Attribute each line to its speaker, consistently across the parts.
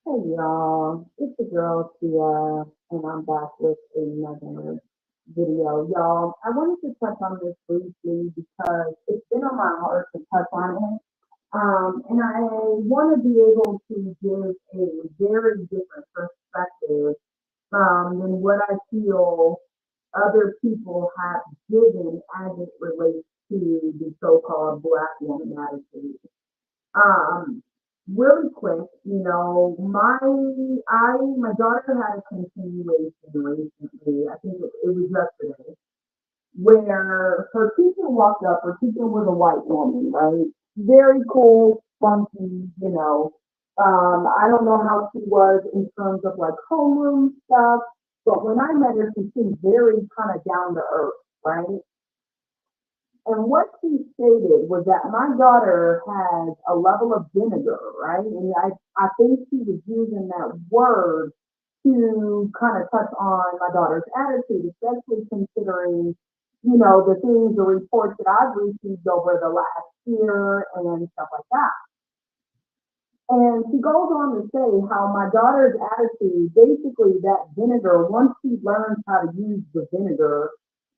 Speaker 1: Hey y'all, it's the girl Tia, and I'm back with another video. Y'all, I wanted to touch on this briefly because it's been on my heart to touch on it. And I want to be able to give a very different perspective than what I feel other people have given as it relates to the so-called black woman attitude. Um, Really quick, my daughter had a continuation recently. I think it was yesterday, where her teacher walked up. Her teacher was a white woman, right? Very cool, funky, I don't know how she was in terms of like homeroom stuff, but when I met her, she seemed very kind of down to earth, right? And what she stated was that my daughter has a level of vinegar, right? And I think she was using that word to kind of touch on my daughter's attitude, especially considering, the things, the reports that I've received over the last year and stuff like that. And she goes on to say how my daughter's attitude, basically that vinegar, once she learns how to use the vinegar,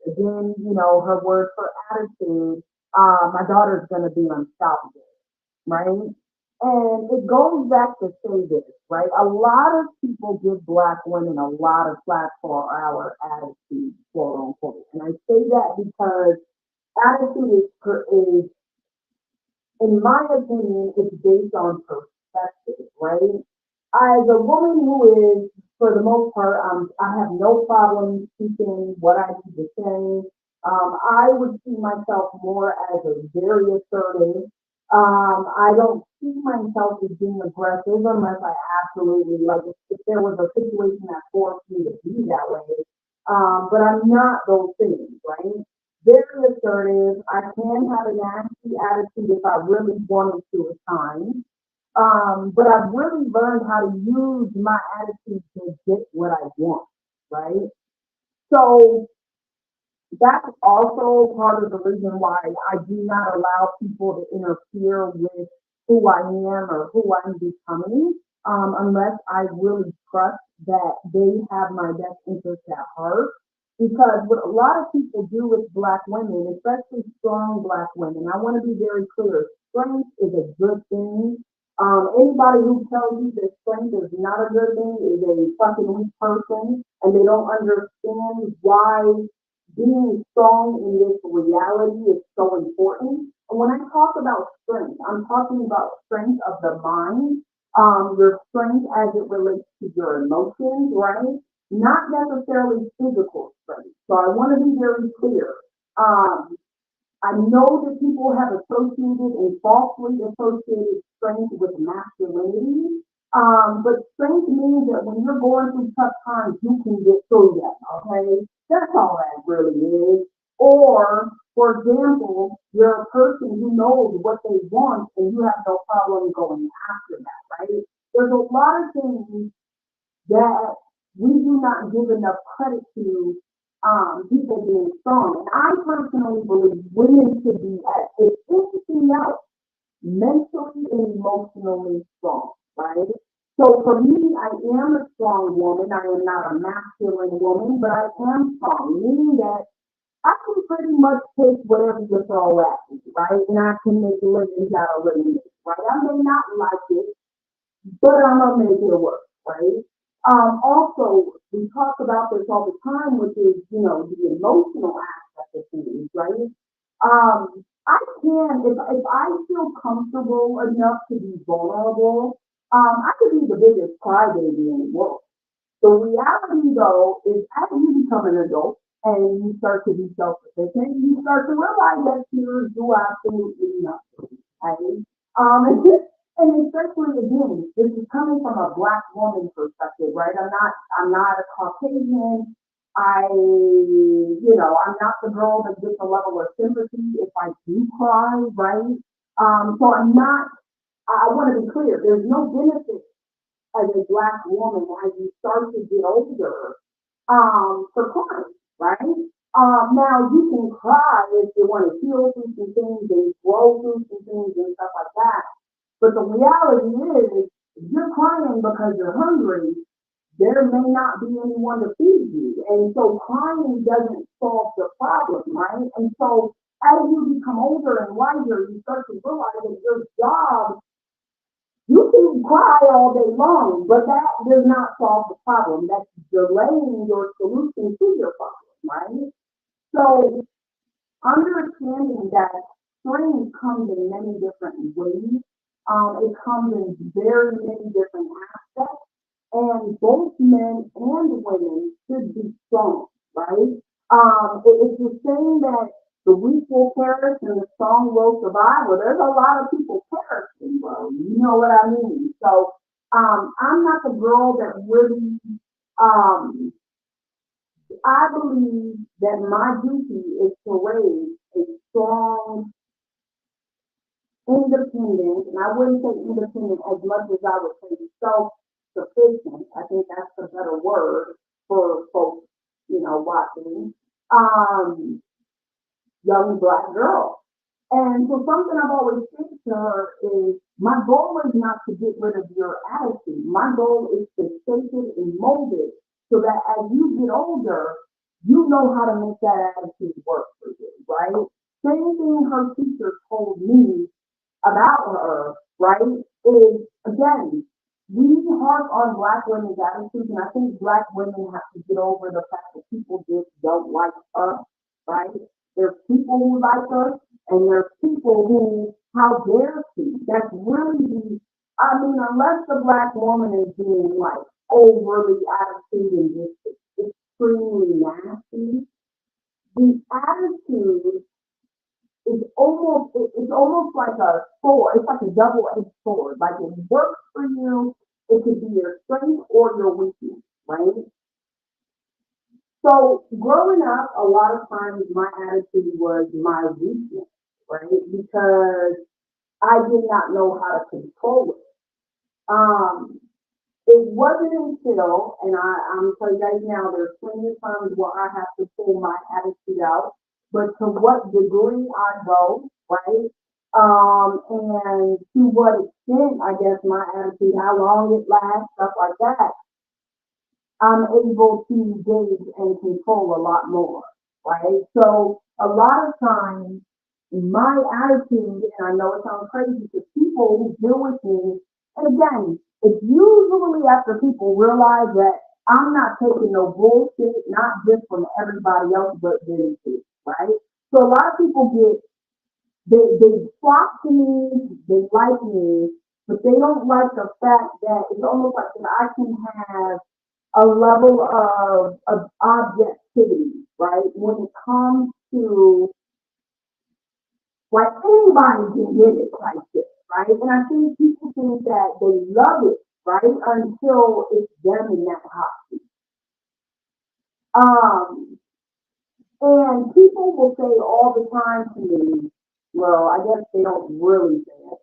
Speaker 1: then, her word for attitude, my daughter's going to be unstoppable, right? And it goes back to say this, right? A lot of people give black women a lot of flack for our attitude, quote unquote. And I say that because attitude is in my opinion, it's based on perspective, right? As a woman who is, for the most part, I have no problem speaking what I need to say. I would see myself more as a very assertive. I don't see myself as being aggressive unless I absolutely like if there was a situation that forced me to be that way. But I'm not those things, right? Very assertive. I can have a nasty attitude if I really wanted to at times. But I've really learned how to use my attitude to get what I want, right? So that's also part of the reason why I do not allow people to interfere with who I am or who I'm becoming, unless I really trust that they have my best interest at heart. Because what a lot of people do with black women, especially strong black women, I want to be very clear, strength is a good thing. Anybody who tells you that strength is not a good thing is a fucking weak person, and they don't understand why being strong in this reality is so important. And when I talk about strength, I'm talking about strength of the mind, your strength as it relates to your emotions, right? Not necessarily physical strength. So I want to be very clear. Um, I know that people have associated and falsely associated strength with masculinity. But strength means that when you're going through tough times, you can get through them. Okay, that's all that really is. Or, for example, you're a person who knows what they want, and you have no problem going after that. Right? There's a lot of things that we do not give enough credit to people being strong. And I personally believe women should be, if anything else, mentally and emotionally strong, right? So for me, I am a strong woman. I am not a masculine woman, but I am strong, meaning that I can pretty much take whatever you throw at me, right? And I can make livings out of living, right? I may not like it, but I'm gonna make it work, right? Also, we talk about this all the time, which is, the emotional aspect of things, right? I can, if I feel comfortable enough to be vulnerable, I could be the biggest crybaby in the world. The reality, though, is as you become an adult and you start to be self-sufficient, you start to realize that you do absolutely nothing, right? And especially again, this is coming from a black woman perspective, right? I'm not a Caucasian. I'm not the girl that gets a level of sympathy if I do cry, right? So I'm not. I want to be clear. There's no benefit as a black woman as you start to get older for crying, right? Now you can cry if you want to heal through some things and grow through some things and stuff like that. But the reality is, if you're crying because you're hungry, there may not be anyone to feed you. And so crying doesn't solve the problem, right? And so as you become older and wiser, you start to realize that your job, you can cry all day long, but that does not solve the problem. That's delaying your solution to your problem, right? So understanding that strength comes in many different ways. It comes in very many different aspects, and both men and women should be strong, right? It's the saying that the weak will perish and the strong will survive. Well, there's a lot of people perishing, bro. You know what I mean? So I'm not the girl that really um, I believe that my duty is to raise a strong, independent, and I wouldn't say independent as much as I would say self-sufficient. I think that's the better word for folks, watching. Um, Young black girl. And so something I've always said to her is my goal is not to get rid of your attitude. My goal is to shape it and mold it so that as you get older, you know how to make that attitude work for you, right? Same thing her teacher told me about her, right, is again, we harp on black women's attitudes, and I think black women have to get over the fact that people just don't like us, right? There's people who like us, and there's people who, how dare she? That's really the, I mean, unless the black woman is being like overly attitude and just extremely nasty, the attitude it's almost like a sword. It's like a double-edged sword. Like it works for you. It could be your strength or your weakness, right? So growing up, a lot of times my attitude was my weakness, right? Because I did not know how to control it. Um, it wasn't until, and I'm telling you guys now, there's plenty of times where I have to pull my attitude out, but to what degree I go, right? And to what extent, I guess, my attitude, how long it lasts, stuff like that, I'm able to gauge and control a lot more, right? So a lot of times, my attitude, and I know it sounds crazy to people who deal with me, and again, it's usually after people realize that I'm not taking no bullshit, not just from everybody else, but them too, right? So a lot of people they flock to me, they like me, but they don't like the fact that it's almost like that I can have a level of objectivity, right? When it comes to like anybody can get it like this, right? And I think people think that they love it, right? Until it's them in that hot. Um, and people will say all the time to me, well, I guess they don't really say it,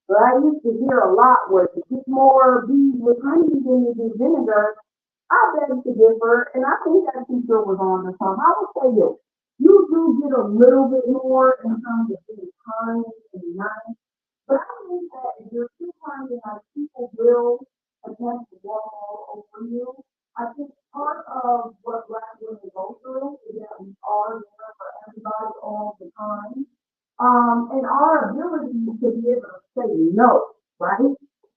Speaker 1: but I used to hear a lot was to get more bees with honey than you do vinegar. I beg to differ, and I think that teacher was on to something. I will say this. You do get a little bit more in terms of being kind and nice, but I think that if you're too kind and nice, people will attempt to walk all over you. I think part of what black women go through is that we are there for everybody all the time. And our ability to be able to say no, right?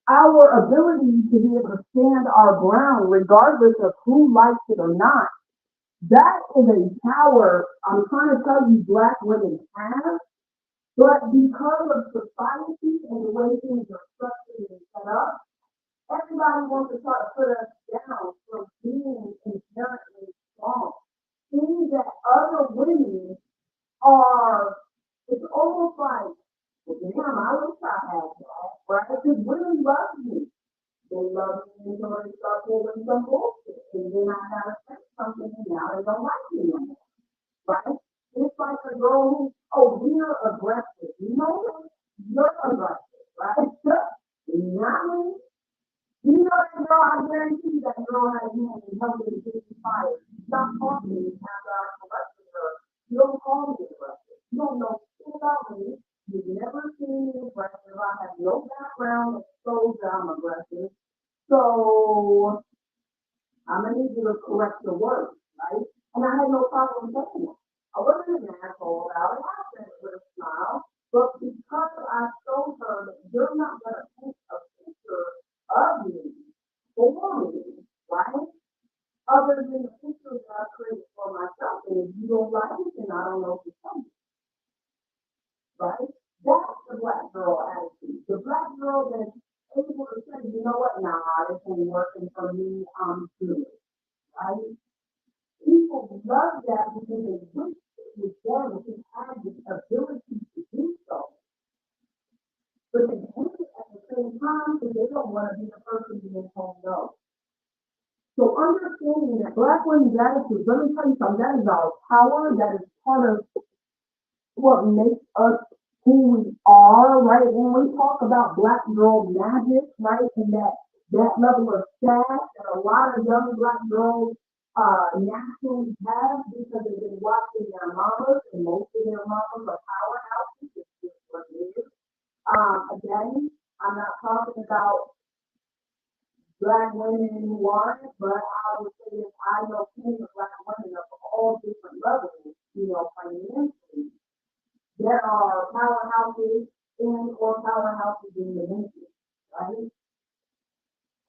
Speaker 1: Our ability to be able to stand our ground regardless of who likes it or not. That is a power I'm trying to tell you black women have, but because of society and the way things are structured and set up, everybody wants to try to put us down for being inherently strong. Things that other women are, it's almost like, well, damn, I wish I had that, right? Because women love me. They love me until they start pulling some bullshit. And then I gotta say something and now they don't like me anymore, right? It's like a girl who, oh, we're aggressive. You know what? You're aggressive, right? Not me. You know that girl, I guarantee that girl has me and helping to get you fired. Stop talking to me after I corrected her. You don't call me aggressive. You don't know shit about me. You've never seen me aggressive. I have no background that shows that I'm aggressive. So I'm gonna need you to correct your words, right? And I had no problem saying that. I wasn't an asshole about it. I said it with a smile. But because I showed her that you're not gonna paint a picture of me for me, right? Other than the picture that I created for myself. And if you don't like it, then I don't know if it's coming, right? That's the black girl attitude. The black girl that is able to say, you know what, nah, this ain't working for me, I'm good, right? People love that because they wish it was them who had the ability to do so. But they hate it at the same time because they don't want to be the person being told no. So understanding that black women's attitude, let me tell you something, that is our power, that is part of what makes us who we are, right? When we talk about black girl magic, right, and that level of sass that a lot of young black girls naturally have because they've been watching their mamas, and most of their mamas are powerhouses. It's just what it is. Again, I'm not talking about black women who aren't, but I would say that I know plenty of black women of all different levels, financially there are powerhouses or powerhouses in the nation, right?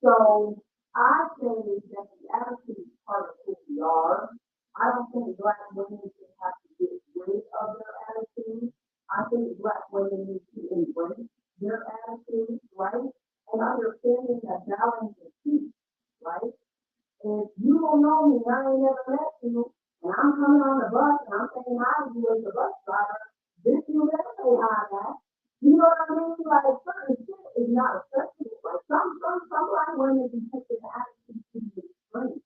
Speaker 1: So I think that the attitude is part of who we are. I don't think black women should have to get rid of their attitude. I think black women need to embrace their attitude, right? And understanding that balance is key, right? If you don't know me, I ain't never met you, and I'm coming on the bus and I'm saying hi to you as the bus driver, this you never say hi back. You know what I mean? Like certain shit is not acceptable. Like some black women can take this attitude to the extreme.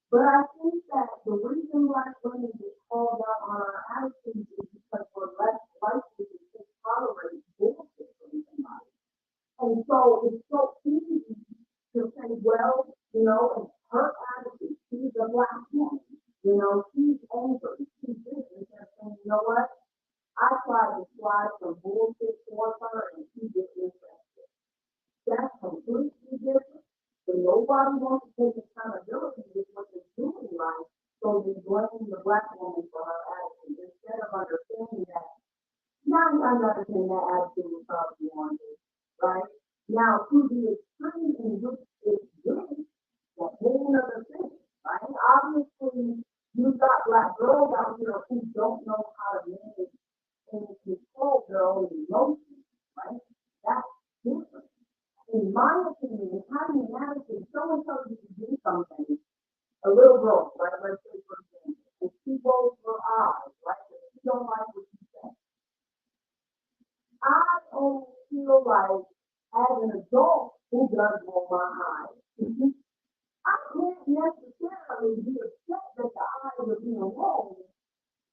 Speaker 1: But I think that the reason black women get called out on our attitudes is because we're less likely to tolerate bullshit from somebody. And so it's so easy to say, well, and her attitude, she's a black woman, she's angry, she's this, and they're saying, you know what? I tried to slide some bullshit for her and she didn't interested. That's completely different. But nobody wants to take accountability with what they're doing right, so they blame the black woman for her attitude instead of understanding that 9 times out of 10 that attitude was probably warranted, right? Now, to the extreme in which it's good, that's a whole other thing, right? Obviously, you've got black girls out here who don't know how to manage and control their own emotions, right? That's different. In my opinion, having an attitude, someone tells you to do something, a little girl, right? Let's say, for example, and she rolls her eyes, right? If she don't like what you say, I only feel like as an adult who does roll my eyes, I can't necessarily be upset that the eyes are being rolled.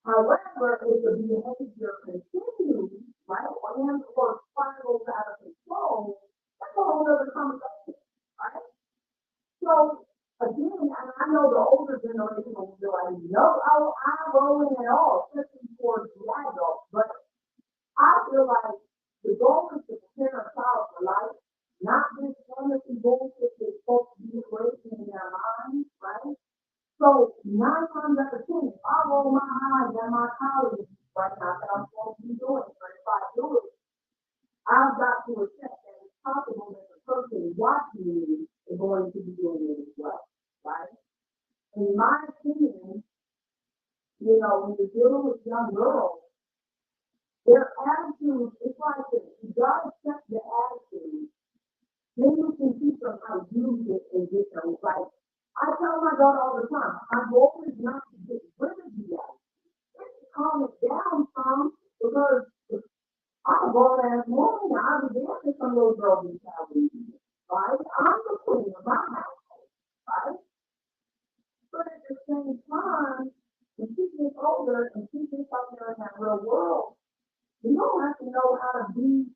Speaker 1: However, if the behavior continues, right, or spirals out of control, that's a whole other conversation, right? So again, and I know the older generation will be like, no, I'm rolling at all, especially towards the adults, but I feel like the goal is to prepare a child for life, not this fantasy bullshit that's supposed to be created in their minds, right? So 9 times out of 10, if I roll my eyes at my colleagues right now that I'm supposed to be doing, but if I do it, I've got to accept that it's possible that the person watching me is going to be doing it as well, right? In my opinion, when you're dealing with young girls, their attitude, it's like this. You gotta check the attitude. Then you can teach them how to use it in different ways. I tell my daughter all the time, my goal is not to get rid of the attitude. It's to calm it down some because I'm a grown ass woman. I was there for some little girl mentality, right? I'm the queen of my household, right? But at the same time, when she gets older and she gets out there in that real world, you don't have to know how to be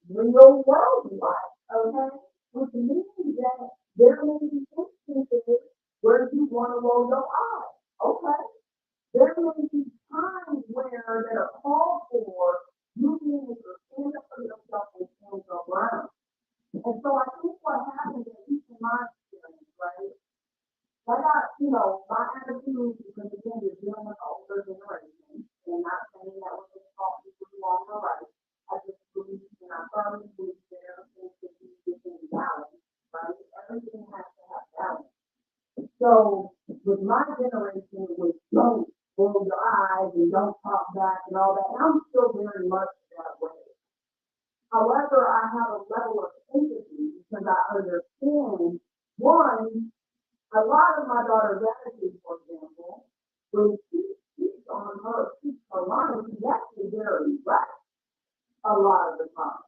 Speaker 1: real world life, okay? Which means that there may be instances where you want to roll your eyes, okay? There may be times where that are called for you being able to stand up for yourself and stand your ground. And So I think what happens, at least in my experience, right? I got, my attitude, because again, you're dealing with older generation, and not saying that was just fault people wrong or right. I just believe, and I firmly believe that everything should be within balance, right? Everything has to have balance. So with my generation, it was don't roll your eyes and don't talk back and all that. And I'm still very much that way. However, I have a level of empathy because I understand one, a lot of my daughter's attitude, for example, when she speaks on her, speaks her line, she's actually very right a lot of the time.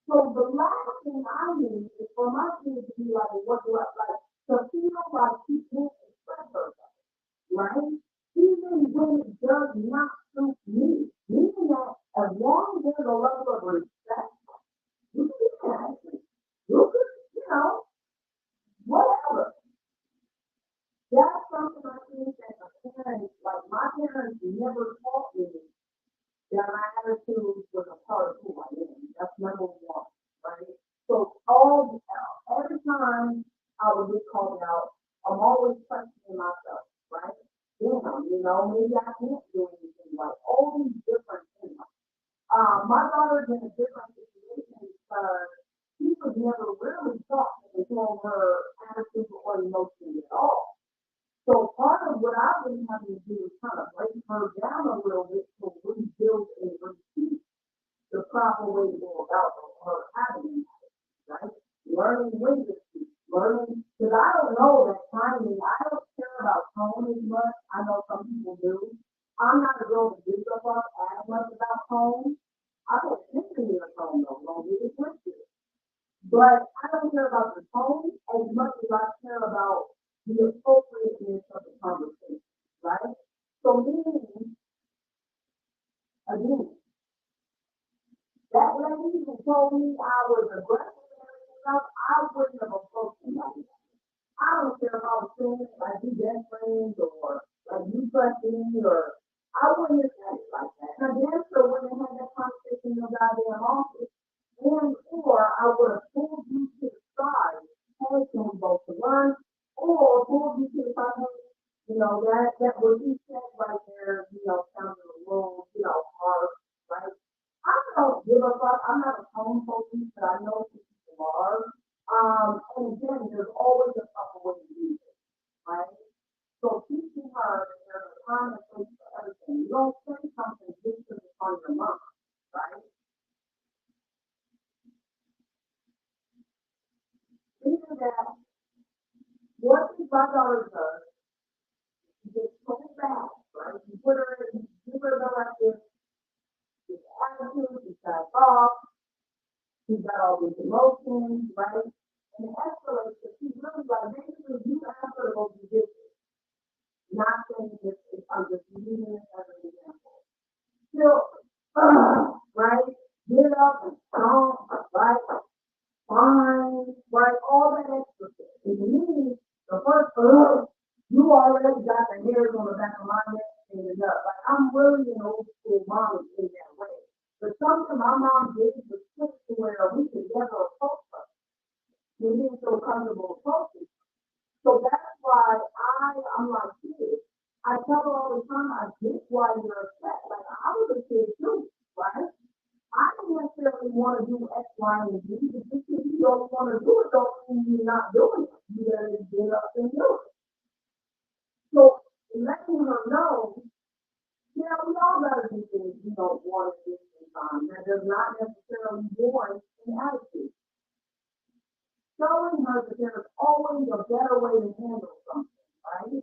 Speaker 1: So the last thing I need is for my kids to be like, what do I like? To feel like she can't express herself, right? Even when it does not suit me. Meaning that as long as there's a level of respect, you can actually, you could, whatever. That's something I think that the parents, like my parents never taught me that my attitude was a part of who I am. That's number one, right? So every time I would get called out, I'm always questioning myself, right? Maybe I can't do anything right. All these different things. My daughter's in a different situation because she was never really taught to control her attitude or emotions at all. So part of what I was having to do is kind of break her down a little bit to rebuild and repeat the proper way to go about her having it, right? Learning when to speak, learning, because I don't know that timing, I don't care about tone as much. I know some people do. I'm not a girl that gives up on as much about tone. I don't think in your tone though, don't get it twisted. But I don't care about the tone as much as I care about the appropriateness of the conversation, right? So meaning, again, that lady who told me I was aggressive and everything else, I wouldn't have approached me like that. I don't care if I was saying like you best friends or like you trust me or I wouldn't have said it like that. And I damn sure wouldn't have had that conversation in the goddamn office. And or I would have pulled you to the side, hey, can we both to lunch? Or pulled you to the side, hey, that what you said right there, sounded a little, harsh, right? I don't give a fuck. I'm not a tone police, but I know who people are. And again, there's always a proper way to do it, right? So teaching her that there's a time and place for everything. You don't say something just because it's on your mind, right? Either that, what if my daughter does, she gets so bad, right? You put her in, you give her the directive, this attitude, she shuts off, she's got all these emotions, right? And it escalates to she's really like, basically, you ask her to go do this, not saying this, I'm just using it as an example. Still, right? Get up and stomp, right? Fine, right? All that extra shit. And to me, the first, you already got the hairs on the back of my neck standing up. Like, I'm really an old school mom in that way. But something my mom did was switch to where we could never approach her. We didn't feel comfortable approaching. So that's why I'm like this. I tell her all the time, I get why you're upset. Like I was a kid too, right? I don't necessarily want to do X, Y, and Z, but just if you don't want to do it, don't mean you're not doing it. You gotta get up and do it. So letting her know, we all gotta do things we don't want to do sometimes. That does not necessarily warrant an attitude. Showing her that there's always a better way to handle something, right?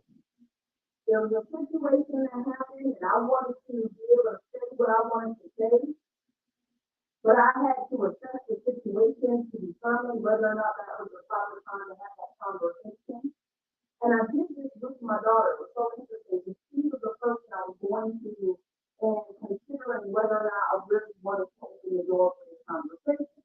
Speaker 1: There was a situation that happened and I wanted to be able to say what I wanted to say, but I had to assess the situation to determine whether or not that was the proper time to have that conversation. And I did this with my daughter. It was so interesting because she was the person I was going to and considering whether or not I really wanted to open the door for this conversation.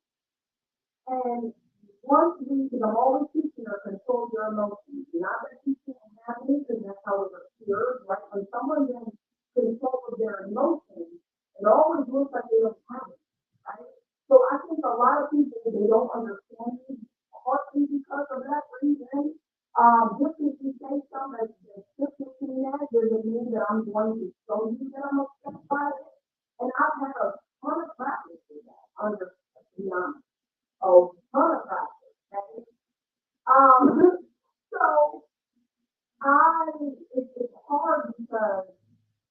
Speaker 1: And once because I'm always teaching her control your emotions. Not that she can't have it, and that's how it appears, right? When someone then controls their emotions, it always looks like they don't have it, right? So I think a lot of people, they don't understand me, partly because of that reason. Just if you say something that's different to that, doesn't mean that I'm going to show you that I'm upset by it. And I've had a ton of practice with that, to be honest. A ton of practice. Okay? So I, it's hard because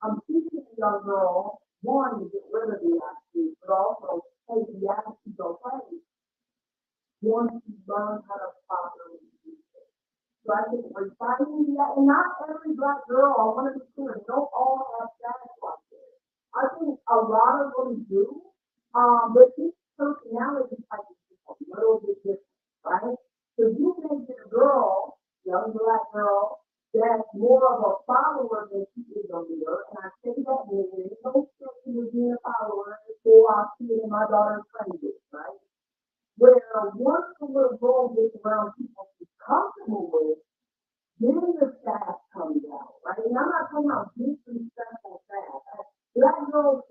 Speaker 1: I'm teaching a young girl, one, to get rid of the attitude, but also take the attitude away once you learn how to properly use it. So I think refining that, and not every black girl, I want to be clear, they don't all have status like this. I think a lot of them do, but each personality type is a little bit different, right? So you may get a girl, young black girl, that's more of a follower than she is a leader, and I say that meaning there's no sense in being a follower until I see it in my daughter's friend group, right? Where once the little girl gets around people she's comfortable with, then the sass comes out, right? And I'm not talking about disrespectful sass. Black girls,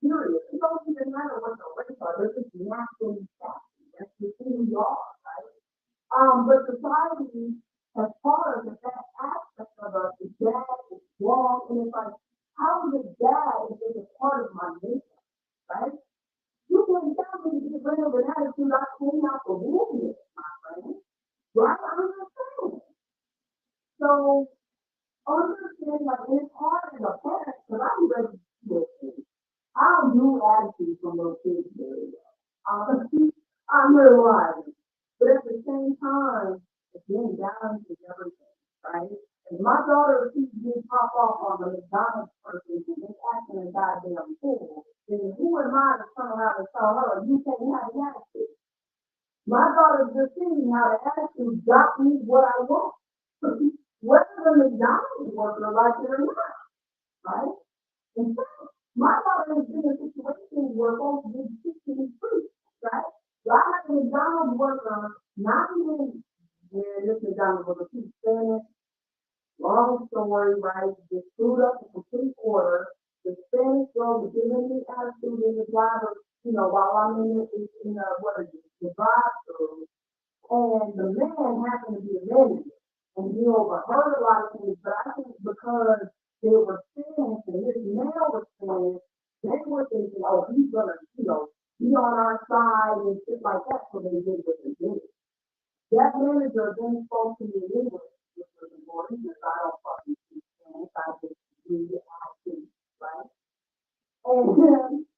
Speaker 1: period. It don't even matter what the race are. They're just naturally sassy. That's just who we are, right? But society has taught us that that aspect of us is bad, it's wrong, and it's like, how is it bad if it's a part of my nature, right? You can tell me to get rid of an attitude I came out the womb with, my friend. Right? I'm just saying. So understand, like, and it's hard as a parent, because I'm ready to listen. I don't do attitudes from little kids very well. I'm realizing. But at the same time, again, balance is everything, right? If my daughter sees me pop off on the McDonald's person and they acting a goddamn fool, then who am I to turn around and tell her you can't have an attitude? My daughter's just seeing how the attitude got me what I want. Whether the McDonald's worker like it or not, right? In fact, my daughter has been in situations where folks did 16 free, right? So I had a McDonald's worker, not even where this McDonald's was a piece Spanish, long story, right? Just screwed up a complete order. The Spanish girl was giving me attitude in the driver, while I'm in the, what is it, the drive-through. And the man happened to be a manager. And he overheard a lot of things, but I think because they were Spanish and his male was Spanish, they were thinking, oh, he's gonna, be on our side and shit like that, so they did what they did. That manager then spoke to me in English, which was important because I don't fucking speak Spanish, I just read it out to right? And then,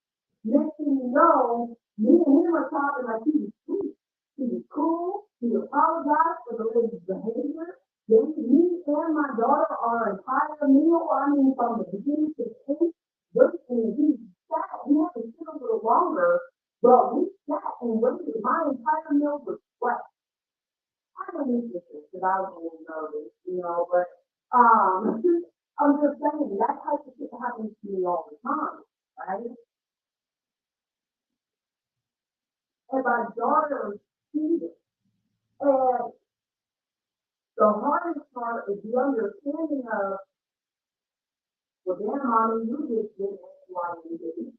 Speaker 1: next thing you know, me and him are talking like he was sweet. He was cool, he apologized for the lady's behavior. Then me and my daughter our entire meal, I mean from the beginning to the end, and he sat, he had to sit a little longer, but we sat and waited. My entire meal was fresh. I don't need this because I was a little nervous, but I'm just saying that type of shit happens to me all the time, right? And my daughter sees it. And the hardest part is the understanding of, well, damn, mommy, you just did X, Y, and Z.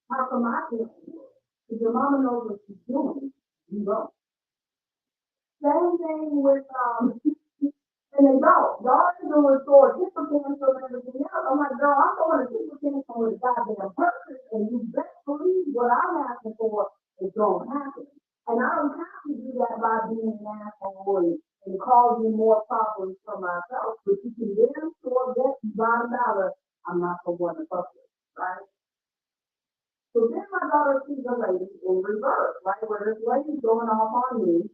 Speaker 1: How come I can't do it? Because your mama knows what she's doing. You don't. Same thing with, and they don't. Y'all are doing for different things and everything else. I'm like, girl, I'm going to different things with a goddamn person, and you best believe what I'm asking for is going to happen. And I don't have to do that by being an asshole and causing more problems for myself. But you can damn sure bet you $1, I'm not the one to fuck with, right? So then my daughter sees a lady in reverse, right? Where this lady's going off on me,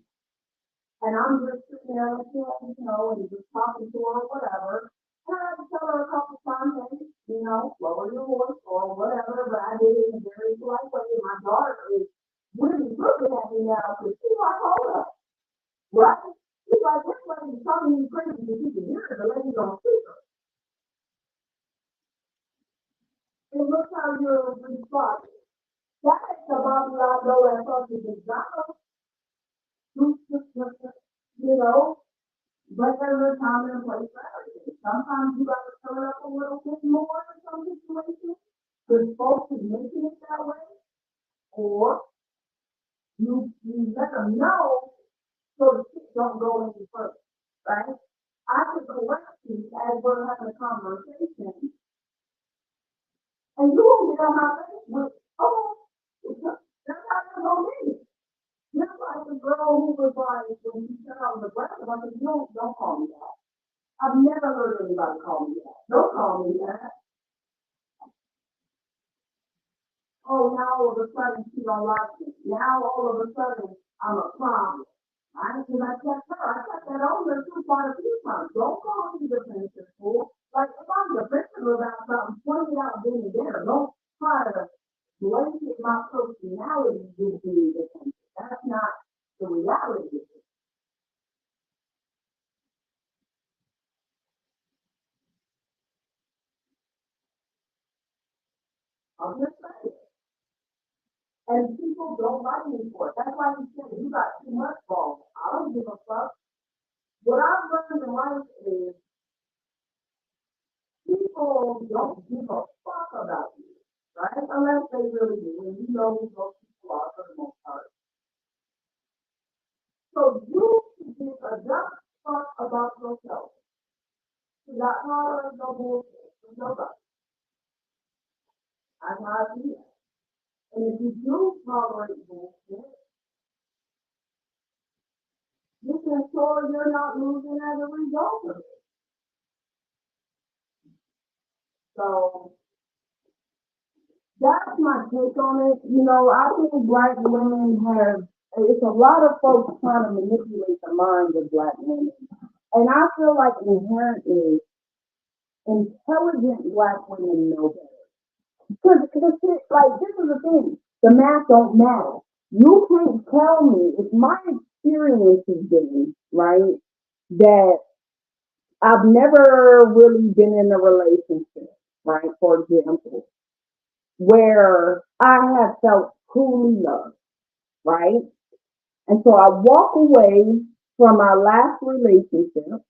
Speaker 1: and I'm just sitting there listening, and just talking to her or whatever. And I had to tell her a couple times, hey, lower your voice or whatever, but I did it in a very polite way. And my daughter is really looking at me now because she's like, hold up, right? She's like, this lady's telling me crazy because you can hear her, the lady's on speaker. And look how you're responding. That makes the Bobby Lado and fucking McDonald's, but there's a time and a place for everything. Sometimes you got to turn up a little bit more in some situations because folks is making it that way, or You let them know so the shit don't go any further, right? I can correct you as we're having a conversation, and you won't get on my face with, oh, that's how you're gonna be. Just like the girl who was like, when you said I was aggressive, I said, no, don't call me that. I've never heard anybody call me that. Don't call me that. Oh, now all of a sudden she don't like me. Now all of a sudden I'm a problem. I because I kept her. I kept that on her too quite a few times. Don't call me defensive fool. Like if I'm defensive about something, point it out then and there. Don't try to blanket my personality to be defensive. That's not the reality of it. I'm just saying. And people don't like me for it. That's why you said you got too much balls. I don't give a fuck. What I've learned in life is people don't give a fuck about you, right? Unless they really do, and you know who those people are for the most part. So you should give a just fuck about yourself. You got tolerance, no bullshit with nobody. I got you. And if you do tolerate bullshit, you can ensure you're not losing as a result of it. So that's my take on it. You know, I think black women have, it's a lot of folks trying to manipulate the minds of black women. And I feel like inherently intelligent black women know better. Because like this is the thing, the math don't matter. You can't tell me if my experience has been right that I've never really been in a relationship, right? For example, where I have felt truly loved, right? And so I walk away from my last relationship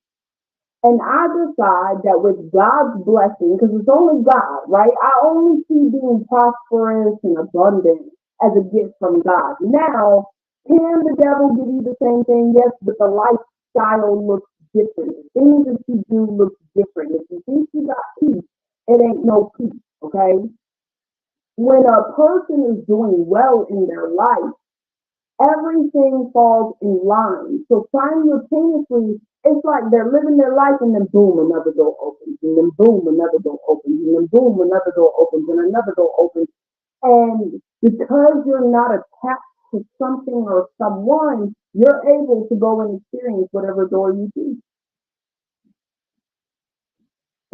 Speaker 1: and I decide that with God's blessing, because it's only God, right? I only see being prosperous and abundant as a gift from God. Now, can the devil give you the same thing? Yes, but the lifestyle looks different. The things that you do look different. If you think you got peace, it ain't no peace, okay? When a person is doing well in their life, everything falls in line. So simultaneously, it's like they're living their life and then boom, another door opens, and then boom, another door opens, and then boom, another door opens, and another door opens. And because you're not attached to something or someone, you're able to go and experience whatever door you see.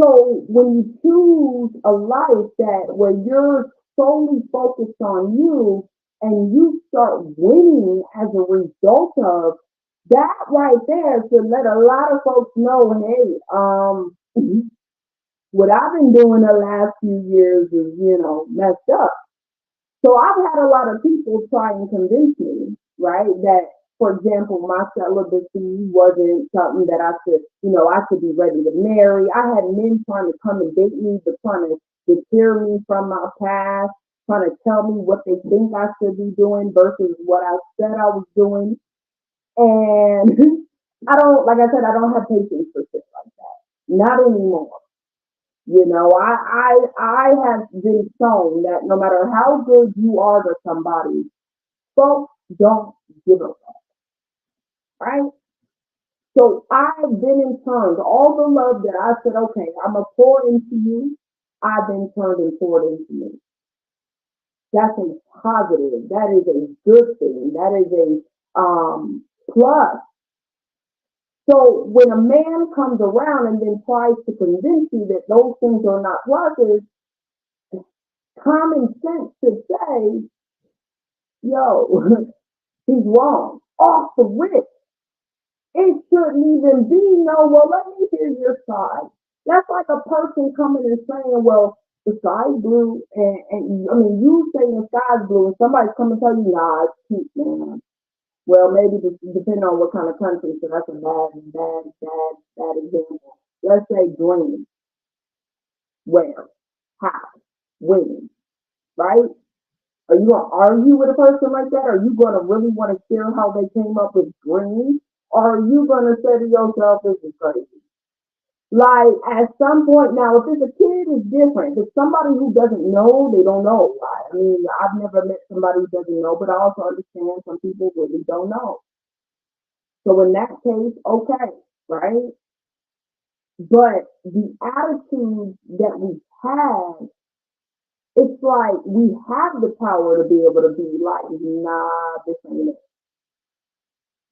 Speaker 1: So when you choose a life that where you're solely focused on you and you start winning as a result of that right there should let a lot of folks know, hey, what I've been doing the last few years is, messed up. So I've had a lot of people try and convince me, right, that, for example, my celibacy wasn't something that I should, I should be ready to marry. I had men trying to come and date me, but trying to deter me from my past, trying to tell me what they think I should be doing versus what I said I was doing. And I don't, like I said, I don't have patience for shit like that. Not anymore. I have been shown that no matter how good you are to somebody, folks don't give a fuck, right? So I've been in turns, all the love that I said, okay, I'm gonna pour into you, I've been turned and poured into me. That's a positive. That is a good thing. That is a plus. So when a man comes around and then tries to convince you that those things are not pluses, common sense should say, yo, he's wrong. Off the rip. It shouldn't even be no, well, let me hear your side. That's like a person coming and saying, well, the sky's blue, and I mean, you saying the sky's blue, and somebody's coming and tell you, nah, it's pink, man. Well, maybe depending on what kind of country, so that's a bad example. Let's say green. Where? How? When? Right? Are you gonna argue with a person like that? Are you gonna really want to share how they came up with green? Or are you gonna say to yourself, this is crazy? Like at some point now, if it's a kid, it's different. If it's somebody who doesn't know, they don't know. I mean, I've never met somebody who doesn't know, but I also understand some people really don't know. So in that case, okay, right? But the attitude that we have, it's like we have the power to be able to be like, nah, this ain't it.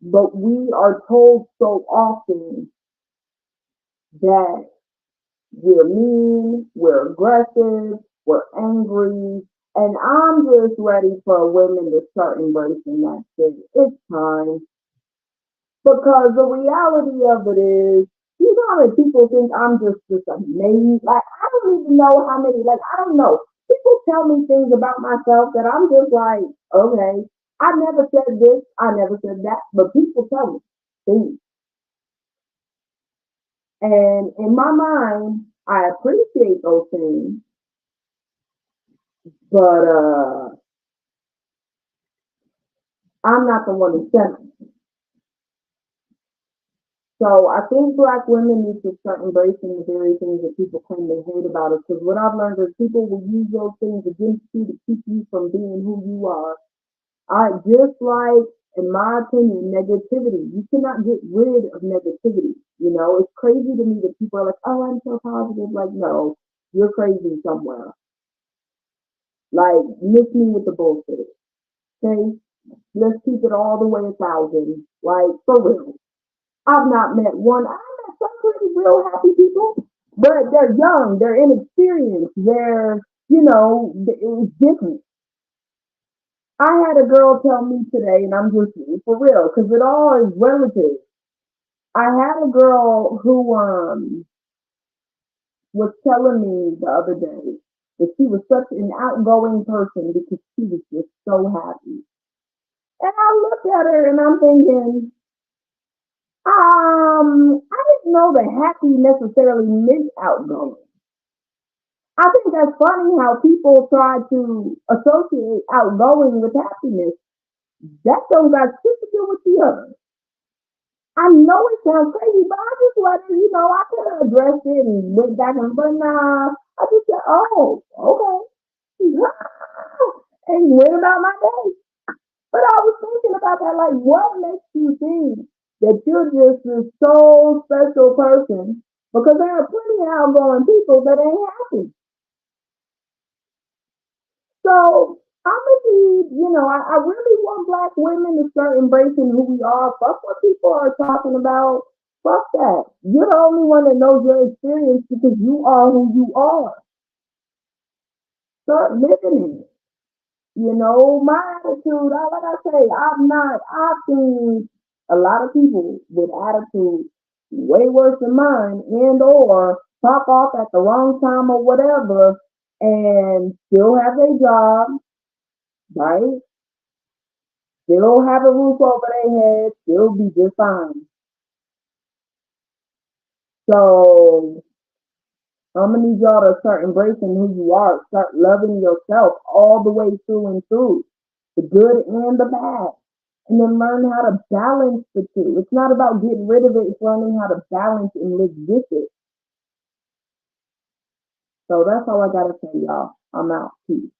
Speaker 1: But we are told so often that we're mean, we're aggressive, we're angry, and I'm just ready for women to start embracing that shit. It's time. Because the reality of it is, you know how many people think I'm just this amazing? Like, I don't even know how many, like, I don't know. People tell me things about myself that I'm just like, okay, I never said this, I never said that, but people tell me things. And in my mind, I appreciate those things, but I'm not the one who said them. So I think black women need to start embracing the very things that people claim they hate about us. Because what I've learned is people will use those things against you to keep you from being who you are. I just like, in my opinion, negativity. You cannot get rid of negativity. You know, it's crazy to me that people are like, "Oh, I'm so positive." Like, no, you're crazy somewhere. Like, miss me with the bullshit. Okay, let's keep it all the way 1,000. Like, for real. I've not met one. I've met some pretty real happy people, but they're young, they're inexperienced, they're, it's different. I had a girl tell me today, and I'm just for real, because it all is relative. I had a girl who was telling me the other day that she was such an outgoing person because she was just so happy. And I looked at her and I'm thinking, I didn't know that happy necessarily meant outgoing. I think that's funny how people try to associate outgoing with happiness. That don't got shit to do with the other. I know it sounds crazy, but I just let it, I could have addressed it and went back and, but nah, I just said, oh, okay. And went about my day. But I was thinking about that, like, what makes you think that you're just this so special person? Because there are plenty of outgoing people that ain't happy. So I'm gonna be, I really want black women to start embracing who we are. Fuck what people are talking about. Fuck that. You're the only one that knows your experience because you are who you are. Start living it. My attitude, like I say, I've seen a lot of people with attitude way worse than mine and or pop off at the wrong time or whatever and still have their job, right? Still have a roof over their head, still be just fine. So I'm gonna need y'all to start embracing who you are, start loving yourself all the way through and through, the good and the bad. And then learn how to balance the two. It's not about getting rid of it, it's learning how to balance and live with it. So that's all I gotta say, y'all. I'm out. Peace.